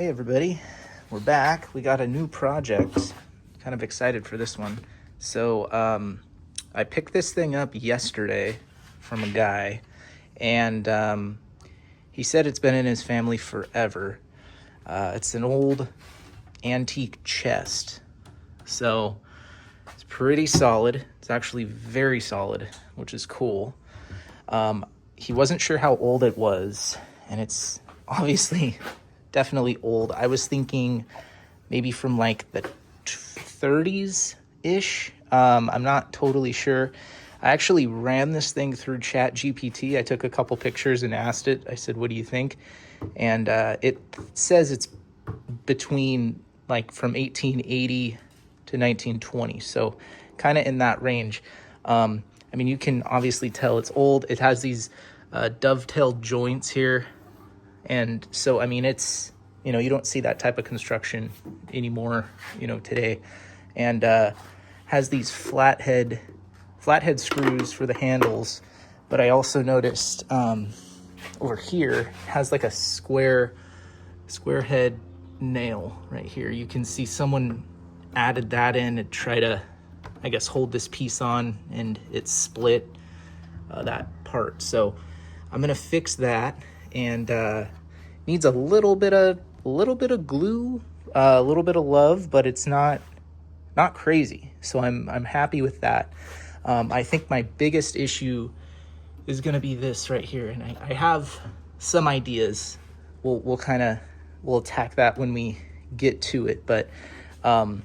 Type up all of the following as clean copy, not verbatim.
Hey everybody, we're back. We got a new project. Kind of excited for this one. So I picked this thing up yesterday from a guy, and he said it's been in his family forever. It's an old antique chest. So it's pretty solid. It's actually very solid, which is cool. He wasn't sure how old it was, and it's obviously definitely old. I was thinking maybe from like the 30s-ish. I'm not totally sure. I actually ran this thing through ChatGPT. I took a couple pictures and asked it. I said, what do you think? And it says it's between like from 1880 to 1920. So kind of in that range. I mean, you can obviously tell it's old. It has these dovetailed joints here. And so, I mean, it's, you don't see that type of construction anymore, today. And has these flathead screws for the handles. But I also noticed over here has like a square head nail right here. You can see someone added that in and try to, I guess, hold this piece on, and it split that part. So I'm gonna fix that, and needs a little bit of glue, a little bit of love, but it's not crazy. So I'm happy with that. I think my biggest issue is gonna be this right here, and I have some ideas. We'll attack that when we get to it. But the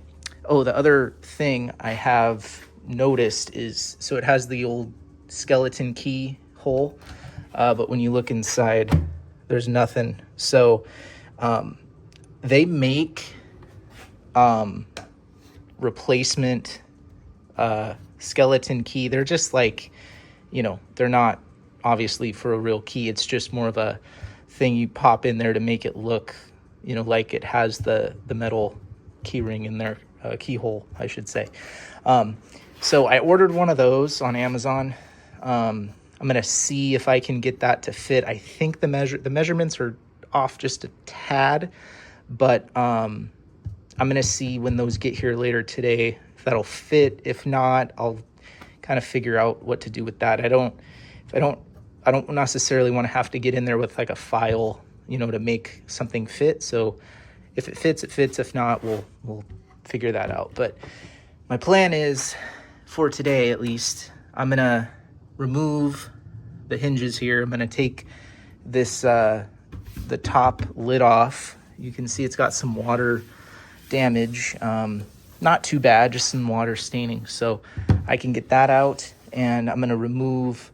other thing I have noticed is, so it has the old skeleton key hole, but when you look inside, there's nothing. So they make replacement skeleton key. They're just like, they're not obviously for a real key. It's just more of a thing you pop in there to make it look, like it has the metal key ring in there, keyhole, I should say. So I ordered one of those on Amazon. I'm gonna see if I can get that to fit. I think the measurements are off just a tad, but I'm gonna see when those get here later today if that'll fit. If not, I'll kind of figure out what to do with that. I don't necessarily want to have to get in there with like a file, to make something fit. So if it fits, it fits. If not, we'll figure that out. But my plan is, for today at least, I'm gonna remove the hinges here. I'm gonna take this the top lid off. You can see it's got some water damage. Not too bad, just some water staining. So I can get that out, and I'm gonna remove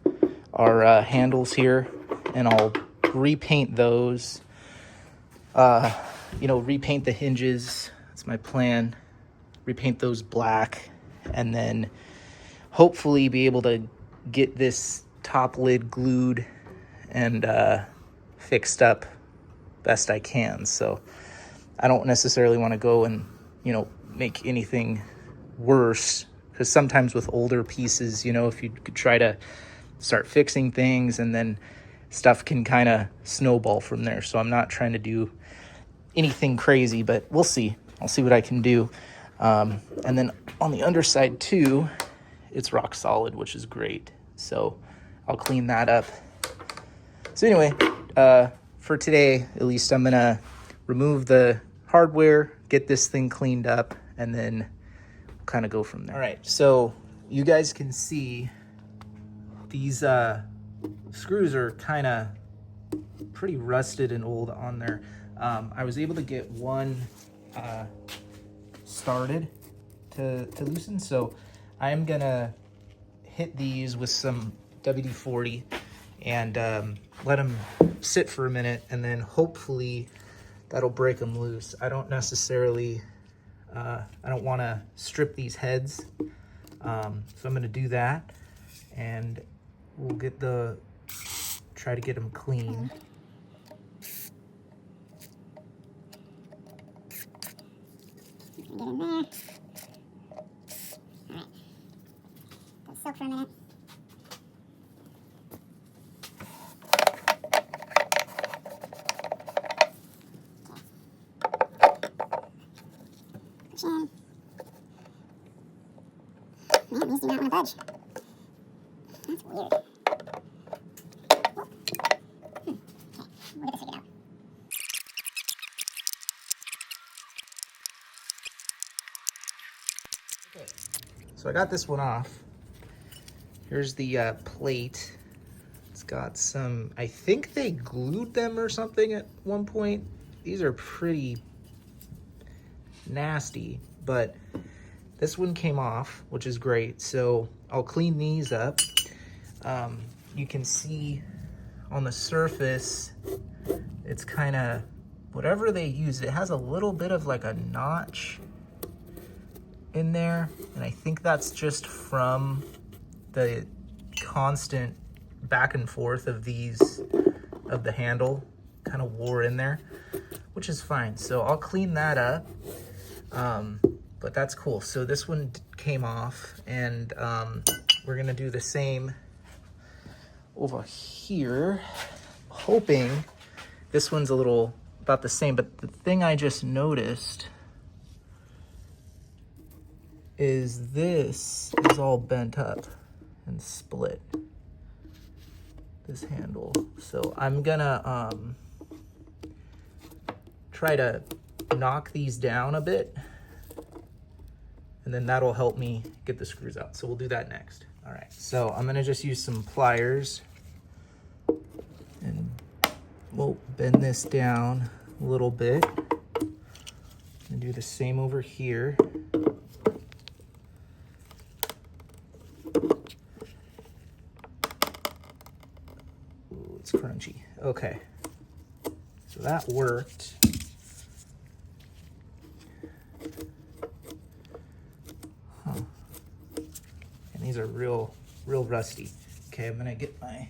our handles here, and I'll repaint those. Repaint the hinges. That's my plan. Repaint those black, and then hopefully be able to get this top lid glued and fixed up best I can. So I don't necessarily want to go and make anything worse, because sometimes with older pieces, if you could try to start fixing things, and then stuff can kind of snowball from there. So I'm not trying to do anything crazy, but we'll see. I'll see what I can do. And then on the underside too, it's rock solid, which is great. So I'll clean that up. So anyway, for today, at least, I'm gonna remove the hardware, get this thing cleaned up, and then kind of go from there. All right, so you guys can see these screws are kind of pretty rusted and old on there. I was able to get one started to loosen, so I'm gonna hit these with some WD-40 and let them sit for a minute, and then hopefully that'll break them loose. I don't necessarily, I don't want to strip these heads, so I'm gonna do that, and we'll try to get them clean. Get in there. All right. Go soak for a minute. Okay. Man, these do not want to budge. That's weird. Okay, we'll get this figured out. Okay, so I got this one off. Here's the plate. It's got some, I think they glued them or something at one point. These are pretty nasty, but this one came off, which is great. So I'll clean these up. You can see on the surface, it's kind of, whatever they used, it has a little bit of like a notch in there. And I think that's just from the constant back and forth of these, of the handle kind of wore in there, which is fine. So I'll clean that up. But that's cool. So this one came off, and we're gonna do the same over here, hoping this one's a little about the same. But the thing I just noticed is this is all bent up and split, this handle. So I'm gonna try to knock these down a bit, and then that'll help me get the screws out. So we'll do that next. All right, so I'm gonna just use some pliers and we'll bend this down a little bit and do the same over here. Ooh, it's crunchy. Okay, so that worked. These are real rusty. Okay, I'm gonna get my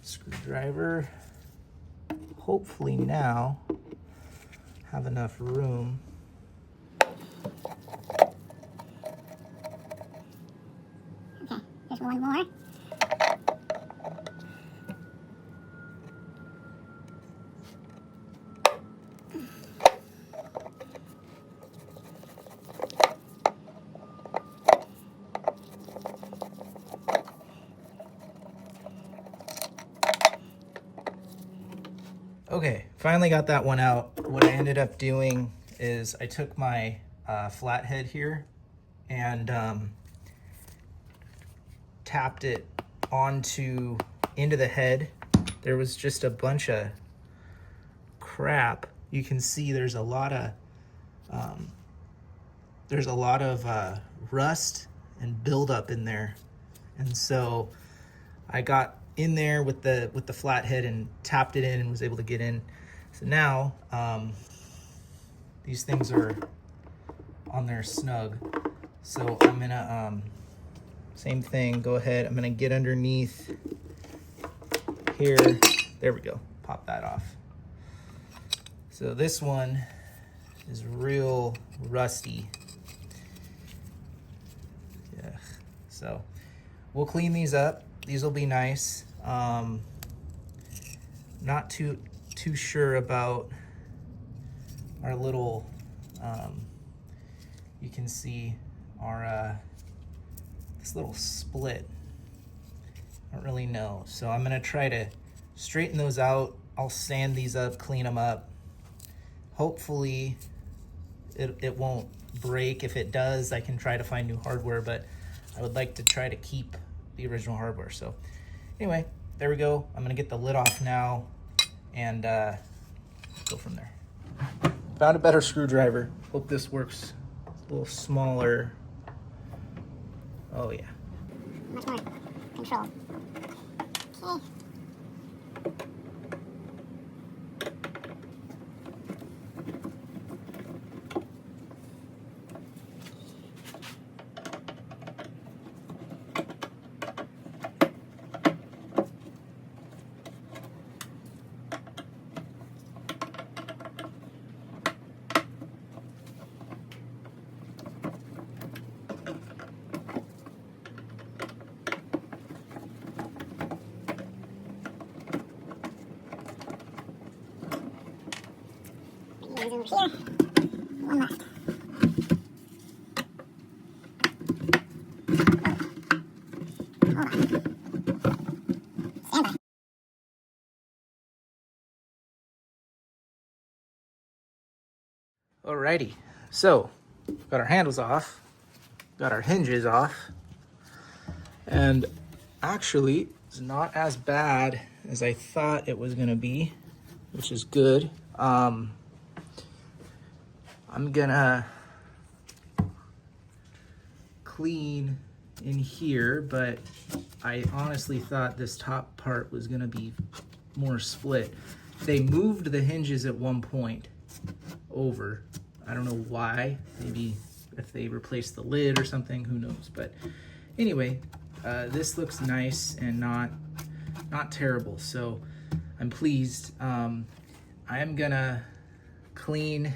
screwdriver. Hopefully now have enough room. Okay, there's one more. Okay, finally got that one out. What I ended up doing is I took my flathead here and tapped it into the head. There was just a bunch of crap. You can see there's a lot of rust and buildup in there, and so I got in there with the flathead and tapped it in and was able to get in. So now these things are on there snug. So I'm gonna same thing, go ahead, I'm gonna get underneath here. There we go, pop that off. So this one is real rusty. Yeah, so we'll clean these up. These will be nice. Not too sure about our little, you can see our, this little split. I don't really know. So I'm gonna try to straighten those out. I'll sand these up, clean them up. Hopefully it won't break. If it does, I can try to find new hardware, but I would like to try to keep the original hardware. So anyway, there we go. I'm gonna get the lid off now and go from there. Found a better screwdriver. Hope this works a little smaller. Oh yeah. Much more control. Okay. Over here. One left. Stand by. Alrighty, so got our handles off, got our hinges off, and actually it's not as bad as I thought it was gonna be, which is good. I'm gonna clean in here, but I honestly thought this top part was gonna be more split. They moved the hinges at one point over. I don't know why, maybe if they replaced the lid or something, who knows. But anyway, this looks nice and not terrible, so I'm pleased. I am gonna clean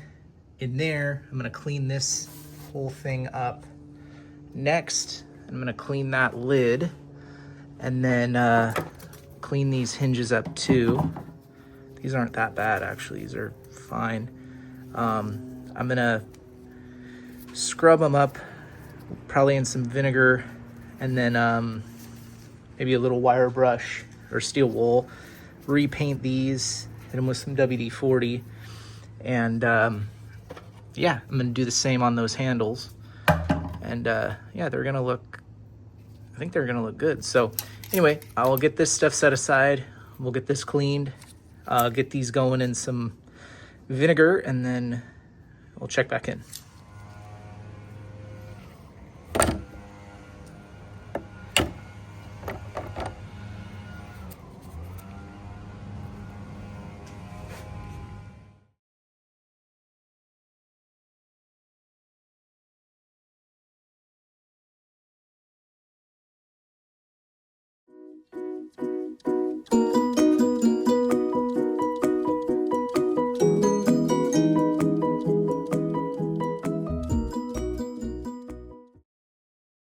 in there. I'm gonna clean this whole thing up next. I'm gonna clean that lid and then clean these hinges up too. These aren't that bad actually, these are fine. I'm gonna scrub them up, probably in some vinegar, and then maybe a little wire brush or steel wool, repaint these, hit them with some WD-40, and yeah, I'm gonna do the same on those handles, and yeah, they're gonna look, I think they're gonna look good. So anyway, I'll get this stuff set aside, we'll get this cleaned, get these going in some vinegar, and then we'll check back in.